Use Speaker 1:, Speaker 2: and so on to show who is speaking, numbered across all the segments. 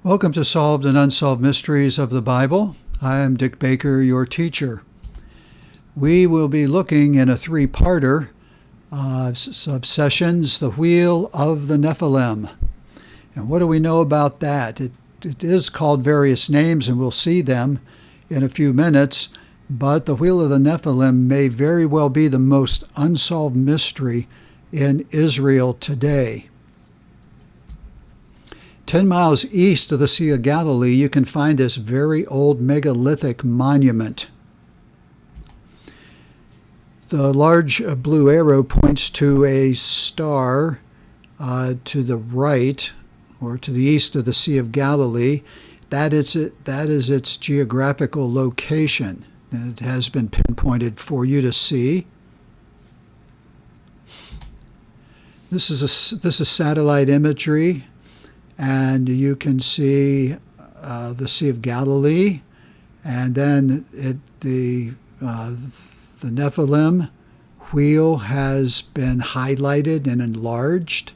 Speaker 1: Welcome to Solved and Unsolved Mysteries of the Bible. I am Dick Baker, your teacher. We will be looking in a three-parter of sessions, the Wheel of the Nephilim. And what do we know about that? It is called various names, and we'll see them in a few minutes, but the Wheel of the Nephilim may very well be the most unsolved mystery in Israel today. 10 miles east of the Sea of Galilee, you can find this very old megalithic monument. The large blue arrow points to a star to the right, or to the east of the Sea of Galilee. That is its geographical location. And it has been pinpointed for you to see. This is satellite imagery. And you can see the Sea of Galilee, and then the Nephilim wheel has been highlighted and enlarged,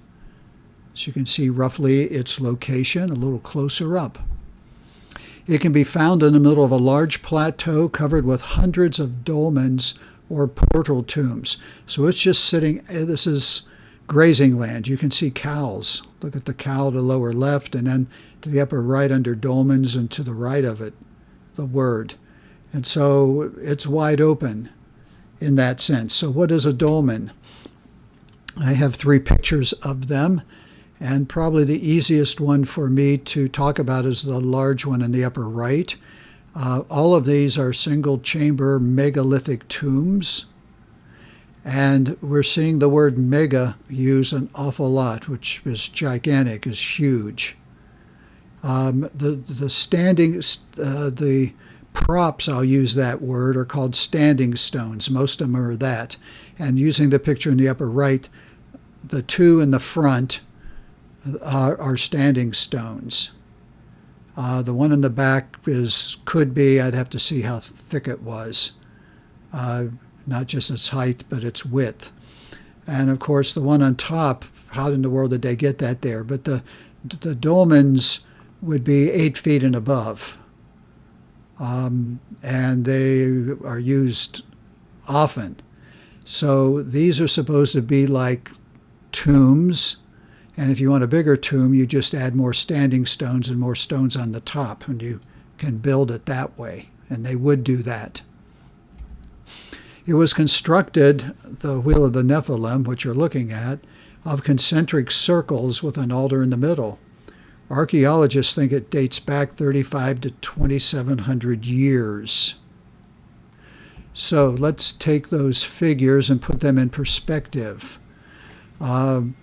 Speaker 1: so you can see roughly its location a little closer up. It can be found in the middle of a large plateau covered with hundreds of dolmens or portal tombs. So it's just sitting. This is grazing land. You can see cows. Look at the cow to the lower left, and then to the upper right under dolmens, and to the right of it, the word. And so it's wide open in that sense. So what is a dolmen? I have three pictures of them, and probably the easiest one for me to talk about is the large one in the upper right. All of these are single chamber megalithic tombs. And we're seeing the word mega used an awful lot, which is gigantic, is huge. The props, I'll use that word, are called standing stones. Most of them are that. And using the picture in the upper right, the two in the front are standing stones. The one in the back could be, I'd have to see how thick it was. Not just its height, but its width. And of course, the one on top, how in the world did they get that there? But the dolmens would be 8 feet and above. And they are used often. So these are supposed to be like tombs. And if you want a bigger tomb, you just add more standing stones and more stones on the top, and you can build it that way. And they would do that. It was constructed, the Wheel of the Nephilim, which you're looking at, of concentric circles with an altar in the middle. Archaeologists think it dates back 3,500 to 2,700 years. So let's take those figures and put them in perspective. I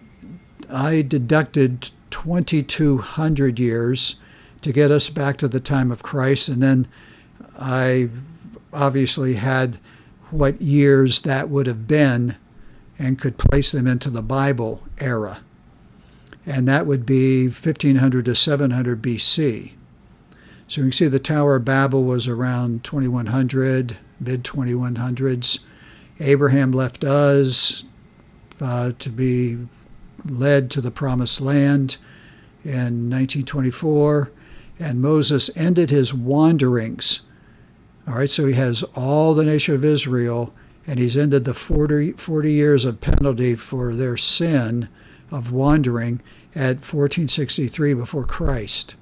Speaker 1: deducted 2,200 years to get us back to the time of Christ, and then I obviously had what years that would have been and could place them into the Bible era. And that would be 1500 to 700 BC. So you can see the Tower of Babel was around 2100, mid-2100s. Abraham left Uz to be led to the Promised Land in 1924, and Moses ended his wanderings. All right, so he has all the nation of Israel, and he's ended the 40 years of penalty for their sin of wandering at 1463 before Christ,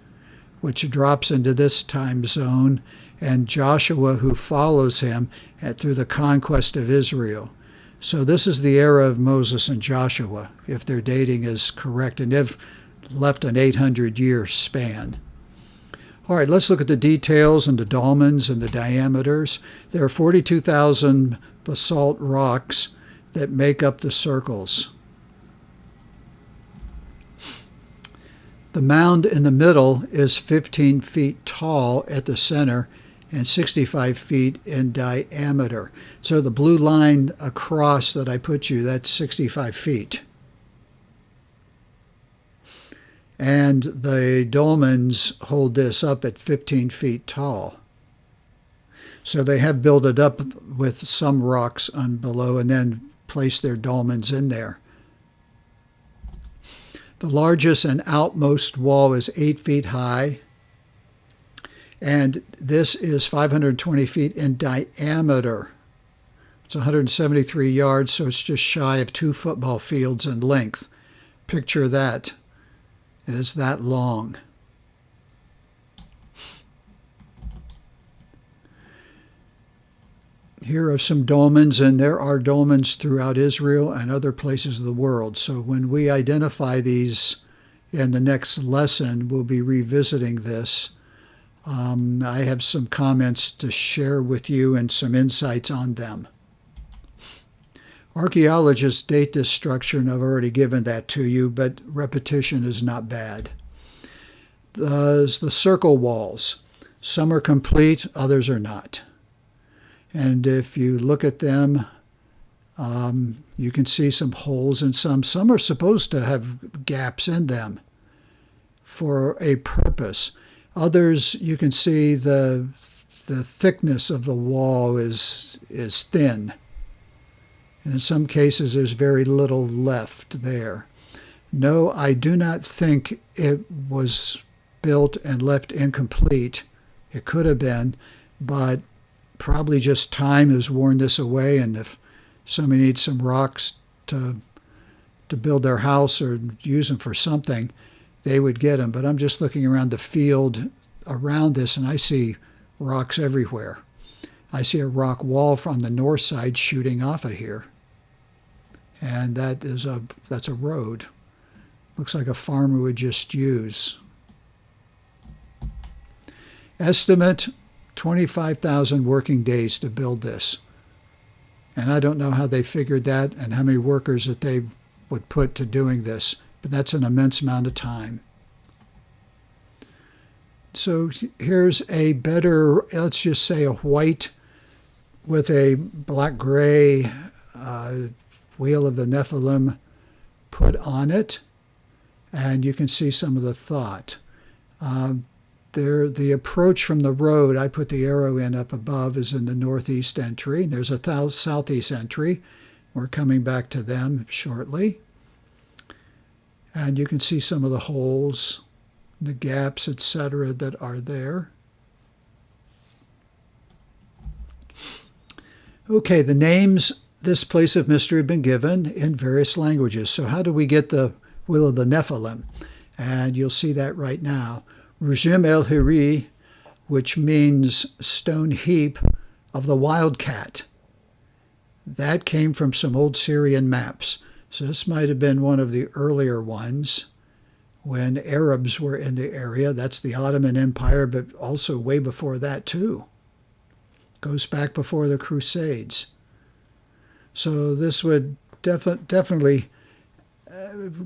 Speaker 1: which drops into this time zone, and Joshua, who follows him through the conquest of Israel. So this is the era of Moses and Joshua, if their dating is correct, and they've left an 800-year span. All right, let's look at the details and the dolmens and the diameters. There are 42,000 basalt rocks that make up the circles. The mound in the middle is 15 feet tall at the center and 65 feet in diameter. So the blue line across that I put you, that's 65 feet. And the dolmens hold this up at 15 feet tall. So they have built it up with some rocks on below and then placed their dolmens in there. The largest and outmost wall is 8 feet high, and this is 520 feet in diameter. It's 173 yards, so it's just shy of 2 football fields in length. Picture that. It is that long. Here are some dolmens, and there are dolmens throughout Israel and other places of the world. So when we identify these in the next lesson, we'll be revisiting this. I have some comments to share with you and some insights on them. Archaeologists date this structure, and I've already given that to you, but repetition is not bad. There's the circle walls. Some are complete, others are not. And if you look at them, you can see some holes in some. Some are supposed to have gaps in them for a purpose. Others, you can see the thickness of the wall is thin. And in some cases, there's very little left there. No, I do not think it was built and left incomplete. It could have been, but probably just time has worn this away, and if somebody needs some rocks to build their house or use them for something, they would get them. But I'm just looking around the field around this, and I see rocks everywhere. I see a rock wall from the north side shooting off of here, and that's a road. Looks like a farmer would just use. Estimate 25,000 working days to build this. And I don't know how they figured that and how many workers that they would put to doing this, but that's an immense amount of time. So here's a better, let's just say a white with a black-gray wheel of the Nephilim put on it, and you can see some of the thought. The approach from the road, I put the arrow in up above, is in the northeast entry. There's a southeast entry. We're coming back to them shortly. And you can see some of the holes, the gaps, etc., that are there. Okay, the names this place of mystery have been given in various languages. So how do we get the Wheel of the Nephilim? And you'll see that right now. Rujim el Hiri, which means stone heap of the wildcat. That came from some old Syrian maps. So this might have been one of the earlier ones when Arabs were in the area. That's the Ottoman Empire, but also way before that too. Goes back before the Crusades. So this would definitely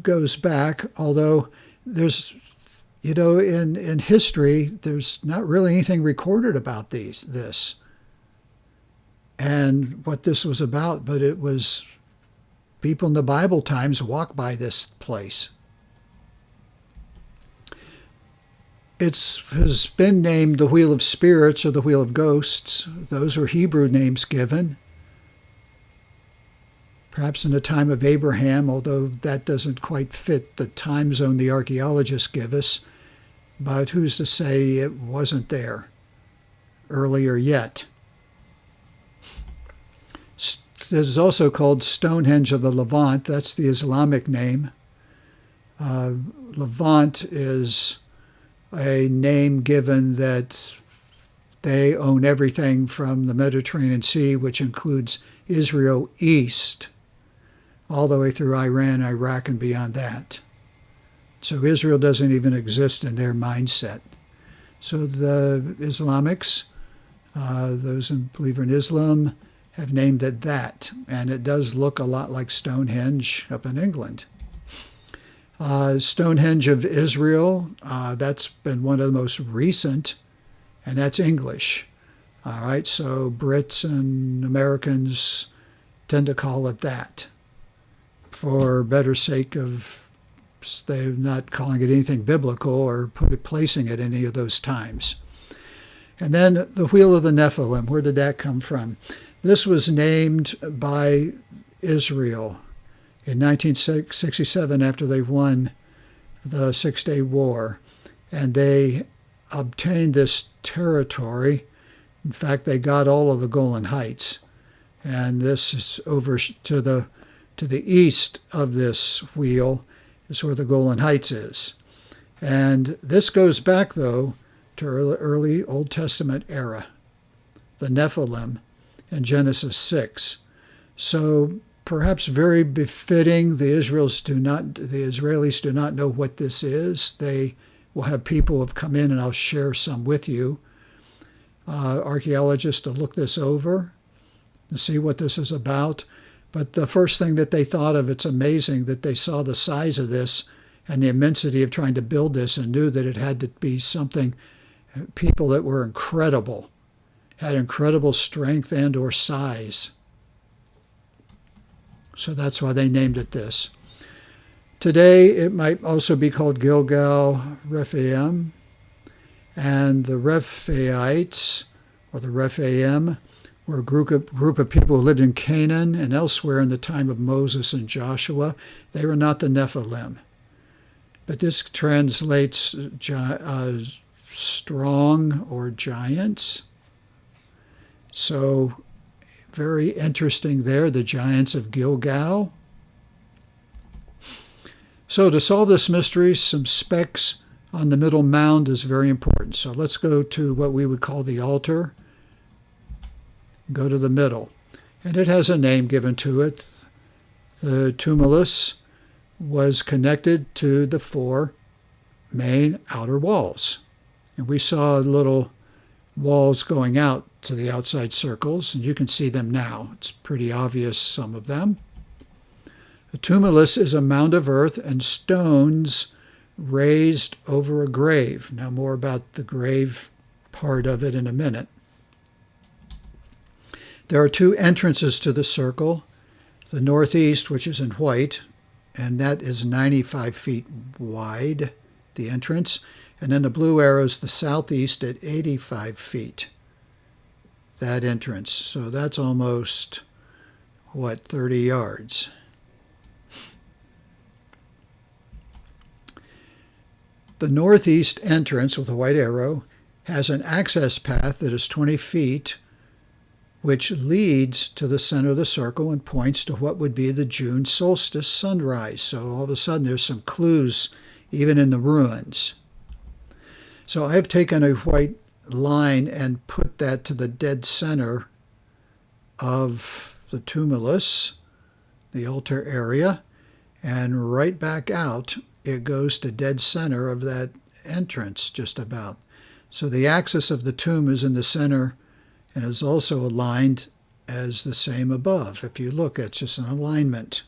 Speaker 1: goes back, although there's, you know, in history, there's not really anything recorded about this and what this was about, but it was people in the Bible times walked by this place. It has been named the Wheel of Spirits or the Wheel of Ghosts. Those are Hebrew names given. Perhaps in the time of Abraham, although that doesn't quite fit the time zone the archaeologists give us. But who's to say it wasn't there earlier yet? This is also called Stonehenge of the Levant. That's the Islamic name. Levant is a name given that they own everything from the Mediterranean Sea, which includes Israel east, all the way through Iran, Iraq, and beyond that. So Israel doesn't even exist in their mindset. So the Islamics, those who believe in Islam, have named it that. And it does look a lot like Stonehenge up in England. Stonehenge of Israel, that's been one of the most recent, and that's English. All right, so Brits and Americans tend to call it that for better sake of they're not calling it anything biblical or placing it in any of those times. And then the Wheel of the Nephilim, where did that come from? This was named by Israel in 1967 after they won the Six-Day War, and they obtained this territory. In fact, they got all of the Golan Heights, and this is over to the east of this wheel is where the Golan Heights is. And this goes back, though, to early Old Testament era, the Nephilim in Genesis 6. So perhaps very befitting. The Israelis do not know what this is. They will have people have come in, and I'll share some with you. Archaeologists to look this over to see what this is about. But the first thing that they thought of, it's amazing that they saw the size of this and the immensity of trying to build this and knew that it had to be something, people that were incredible, had incredible strength and or size. So that's why they named it this. Today, it might also be called Gilgal Rephaim, and the Rephaites, or the Rephaim, were a group of people who lived in Canaan and elsewhere in the time of Moses and Joshua. They were not the Nephilim. But this translates strong or giants. So very interesting there, the giants of Gilgal. So to solve this mystery, some specs on the middle mound is very important. So let's go to what we would call the altar. Go to the middle. And it has a name given to it. The tumulus was connected to the four main outer walls. And we saw little walls going out to the outside circles, and you can see them now. It's pretty obvious, some of them. A tumulus is a mound of earth and stones raised over a grave. Now more about the grave part of it in a minute. There are two entrances to the circle. The northeast, which is in white, and that is 95 feet wide, the entrance. And then the blue arrows, the southeast at 85 feet, that entrance. So that's almost, 30 yards. The northeast entrance with a white arrow has an access path that is 20 feet, which leads to the center of the circle and points to what would be the June solstice sunrise. So all of a sudden there's some clues even in the ruins. So I've taken a white line and put that to the dead center of the tumulus, the altar area, and right back out it goes to dead center of that entrance just about. So the axis of the tomb is in the center and is also aligned as the same above. If you look, it's just an alignment.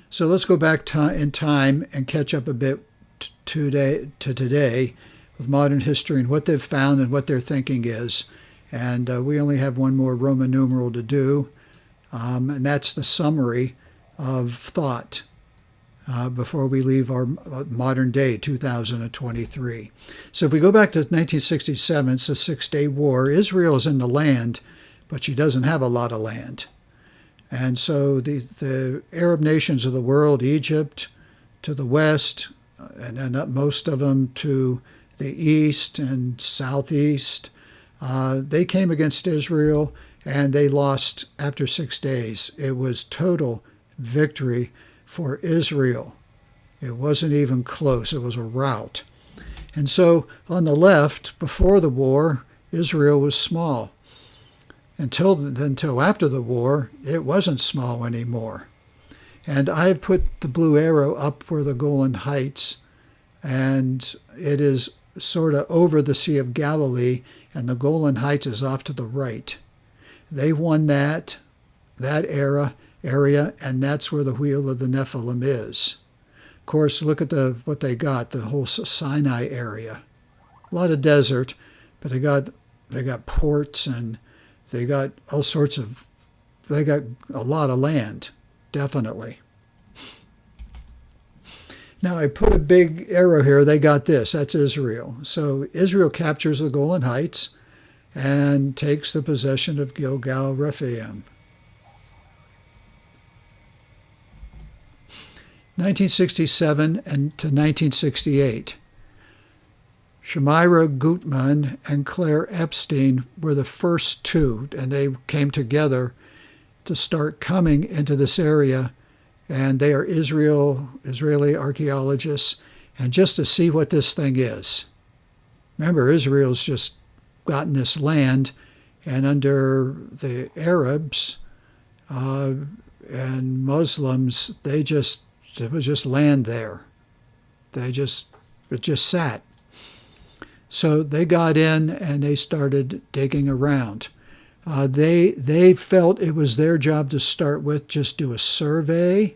Speaker 1: So let's go back in time and catch up a bit to today with modern history and what they've found and what their thinking is. And we only have one more Roman numeral to do, and that's the summary of thought before we leave our modern day, 2023. So if we go back to 1967, it's the Six-Day War. Israel is in the land, but she doesn't have a lot of land. And so the Arab nations of the world, Egypt to the west, and then most of them to the east and southeast, they came against Israel, and they lost after 6 days. It was total victory for Israel. It wasn't even close. It was a rout. And so on the left, before the war, Israel was small. Until after the war, it wasn't small anymore. And I've put the blue arrow up where the Golan Heights, and it is sort of over the Sea of Galilee, and the Golan Heights is off to the right. They won that area, and that's where the Wheel of the Nephilim is. Of course, look at what they got, the whole Sinai area. A lot of desert, but they got ports, and they got they got a lot of land, definitely. Now, I put a big arrow here. They got this. That's Israel. So Israel captures the Golan Heights and takes the possession of Gilgal Rephaim. 1967 and to 1968. Shamira Gutman and Claire Epstein were the first two, and they came together to start coming into this area, and they are Israeli archaeologists, and just to see what this thing is. Remember, Israel's just gotten this land, and under the Arabs and Muslims, it was just land there. It just sat. So they got in and they started digging around. They felt it was their job to start with, just do a survey,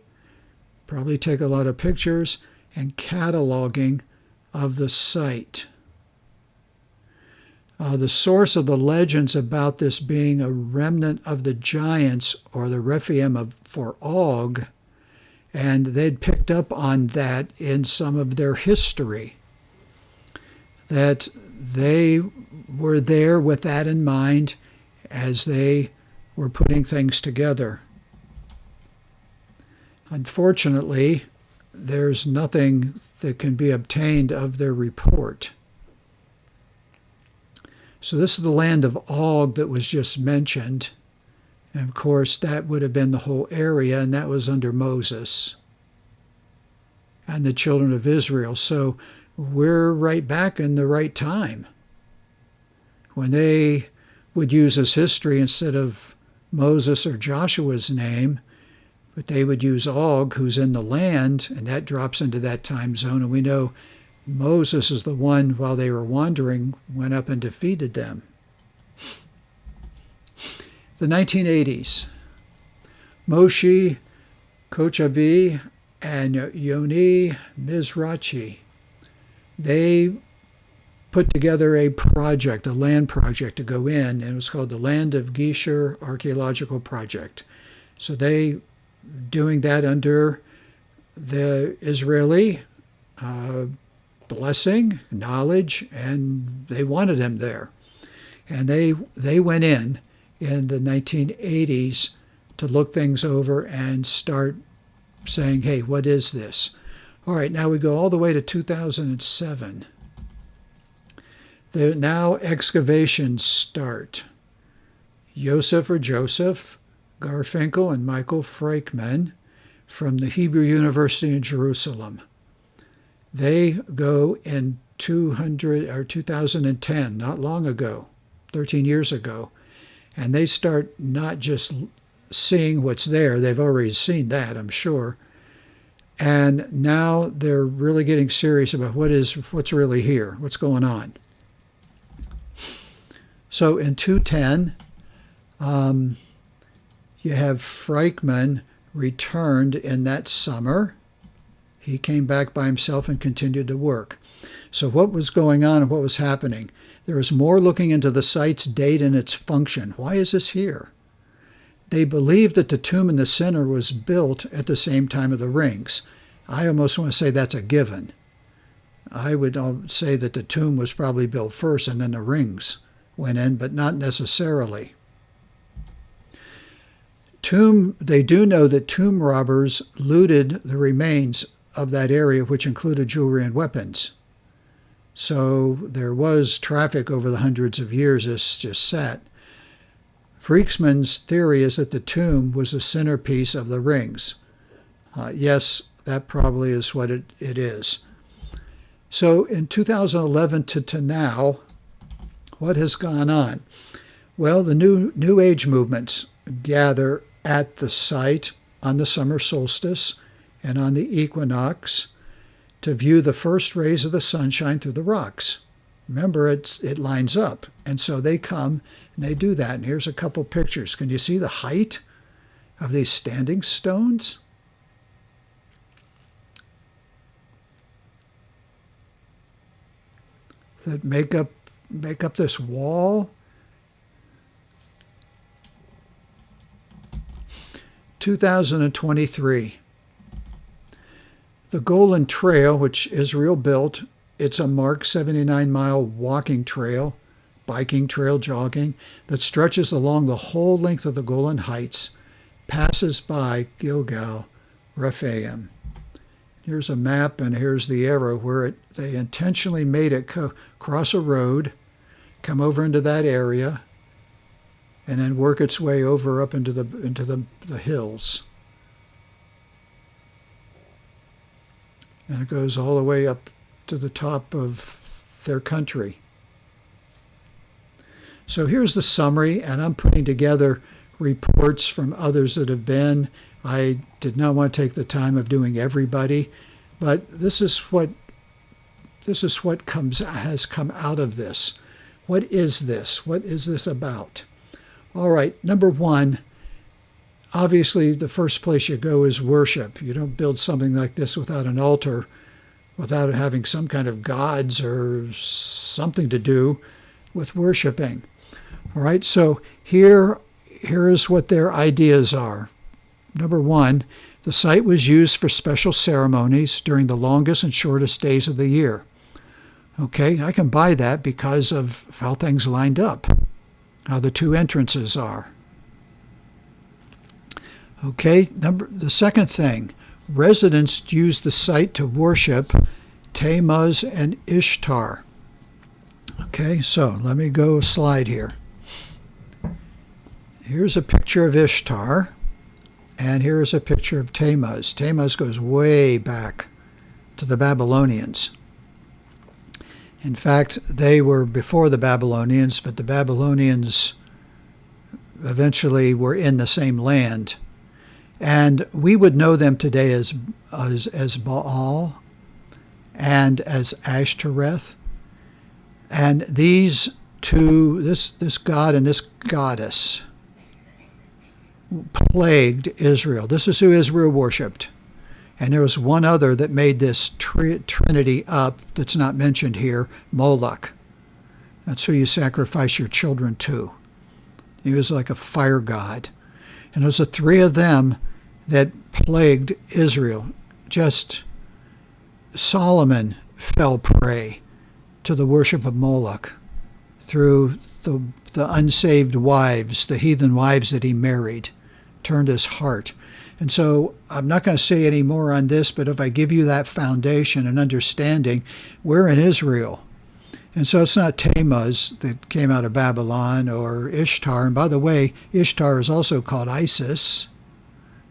Speaker 1: probably take a lot of pictures, and cataloging of the site. The source of the legends about this being a remnant of the giants, or the Rephaim for Og, and they'd picked up on that in some of their history, that they were there with that in mind as they were putting things together. Unfortunately, there's nothing that can be obtained of their report. So this is the land of Og that was just mentioned. And of course, that would have been the whole area, and that was under Moses and the children of Israel. So we're right back in the right time when they would use as history instead of Moses or Joshua's name, but they would use Og, who's in the land, and that drops into that time zone. And we know Moses is the one, while they were wandering, went up and defeated them. The 1980s. Moshe Kochavi and Yoni Mizrachi, they put together a project, a land project to go in, and it was called the Land of Geshur Archaeological Project. So they doing that under the Israeli blessing, knowledge, and they wanted him there. And they went in the 1980s to look things over and start saying, hey, what is this? All right, now we go all the way to 2007. Now excavations start. Joseph Garfinkel and Michael Freichman from the Hebrew University in Jerusalem. They go in 2010, not long ago, 13 years ago, and they start not just seeing what's there, they've already seen that, I'm sure, and now they're really getting serious about what's really here, what's going on. So in 210, you have Freichman returned in that summer. He came back by himself and continued to work. So what was going on and what was happening? There was more looking into the site's date and its function. Why is this here? They believed that the tomb in the center was built at the same time of the rings. I almost want to say that's a given. I would say that the tomb was probably built first and then the rings went in, but not necessarily. They do know that tomb robbers looted the remains of that area, which included jewelry and weapons. So there was traffic over the hundreds of years this just sat. Freichman's theory is that the tomb was the centerpiece of the rings. Yes, that probably is what it is. So in 2011 to now, what has gone on? Well, the New Age movements gather at the site on the summer solstice and on the equinox to view the first rays of the sunshine through the rocks. Remember, it lines up. And so they come and they do that. And here's a couple pictures. Can you see the height of these standing stones? That make up this wall. 2023. The Golan Trail, which Israel built, it's a marked 79-mile walking trail, biking trail, jogging, that stretches along the whole length of the Golan Heights, passes by Gilgal, Rephaim. Here's a map, and here's the arrow where they intentionally made it cross a road, come over into that area, and then work its way over up into the hills. And it goes all the way up to the top of their country. So here's the summary, and I'm putting together reports from others that have been. I did not want to take the time of doing everybody, but this is what has come out of this. What is this? What is this about? All right, number one, obviously the first place you go is worship. You don't build something like this without an altar, without it having some kind of gods or something to do with worshiping. All right, so here is what their ideas are. Number one, the site was used for special ceremonies during the longest and shortest days of the year. Okay, I can buy that because of how things lined up, how the two entrances are. Okay, the second thing, residents used the site to worship Tammuz and Ishtar. Okay, so let me go a slide here. Here's a picture of Ishtar, and here's a picture of Tammuz. Tammuz goes way back to the Babylonians. In fact, they were before the Babylonians, but the Babylonians eventually were in the same land. And we would know them today as Baal and as Ashtoreth. And these two, this god and this goddess, plagued Israel. This is who Israel worshipped. And there was one other that made this trinity up that's not mentioned here, Moloch. That's who you sacrifice your children to. He was like a fire god. And it was the three of them that plagued Israel. Just Solomon fell prey to the worship of Moloch through the unsaved wives, the heathen wives that he married, turned his heart. And so I'm not going to say any more on this, but if I give you that foundation and understanding, we're in Israel. And so it's not Tammuz that came out of Babylon or Ishtar. And by the way, Ishtar is also called Isis,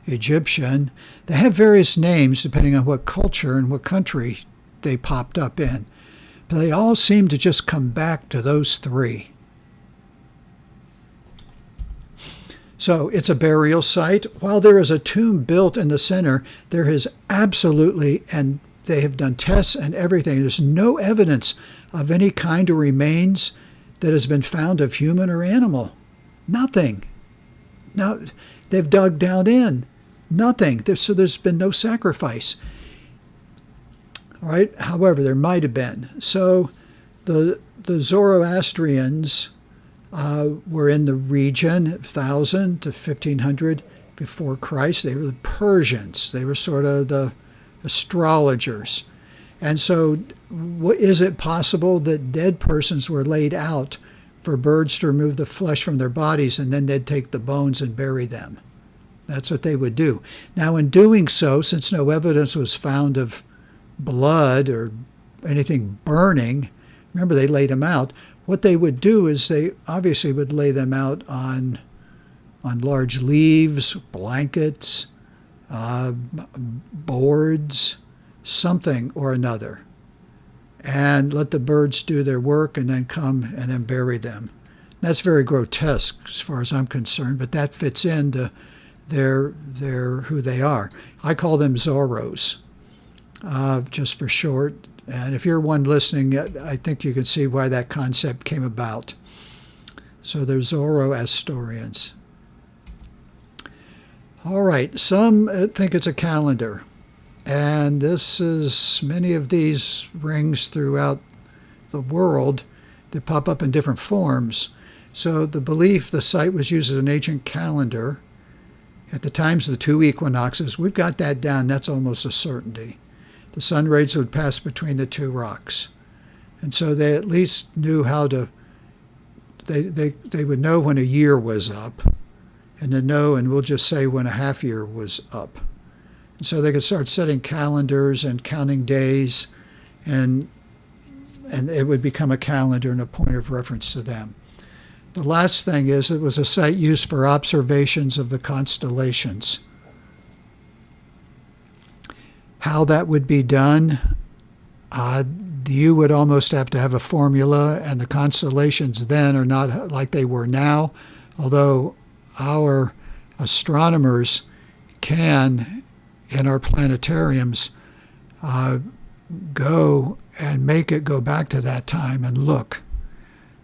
Speaker 1: Egyptian. They have various names depending on what culture and what country they popped up in. But they all seem to just come back to those three. So it's a burial site. While there is a tomb built in the center, there is absolutely, and they have done tests and everything, there's no evidence of any kind of remains that has been found of human or animal. Nothing. Now, they've dug down in. Nothing. So there's been no sacrifice. All right. However, there might have been. So the Zoroastrians were in the region 1000 to 1500 before Christ. They were the Persians. They were sort of the astrologers. And so is it possible that dead persons were laid out for birds to remove the flesh from their bodies, and then they'd take the bones and bury them? That's what they would do. Now, in doing so, since no evidence was found of blood or anything burning, remember they laid them out, what they would do is they obviously would lay them out on large leaves, blankets, boards, something or another, and let the birds do their work and then come and then bury them. That's very grotesque as far as I'm concerned, but that fits into their who they are. I call them Zorros, just for short. And if you're one listening, I think you can see why that concept came about. So they're Zoroastrians. All right, some think it's a calendar. And this is, many of these rings throughout the world that pop up in different forms. So the belief the site was used as an ancient calendar at the times of the two equinoxes, we've got that down, that's almost a certainty. The sun rays would pass between the two rocks. And so they at least knew how to, they would know when a year was up, and to know, and we'll just say when a half year was up. So they could start setting calendars and counting days, and it would become a calendar and a point of reference to them. The last thing is it was a site used for observations of the constellations. How that would be done, you would almost have to have a formula, and the constellations then are not like they were now, although our astronomers can, in our planetariums, go and make it go back to that time and look.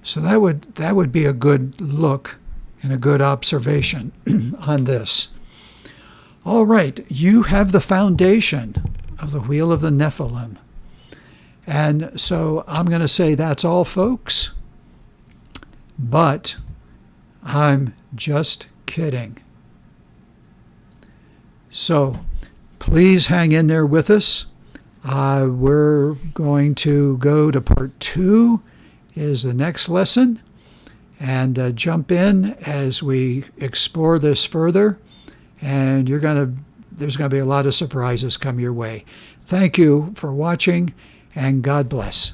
Speaker 1: So that would be a good look and a good observation on this. All right, you have the foundation of the Wheel of the Nephilim. And so I'm going to say that's all, folks. But I'm just kidding. So please hang in there with us. We're going to go to part 2 is the next lesson, and jump in as we explore this further. And there's going to be a lot of surprises come your way. Thank you for watching, and God bless.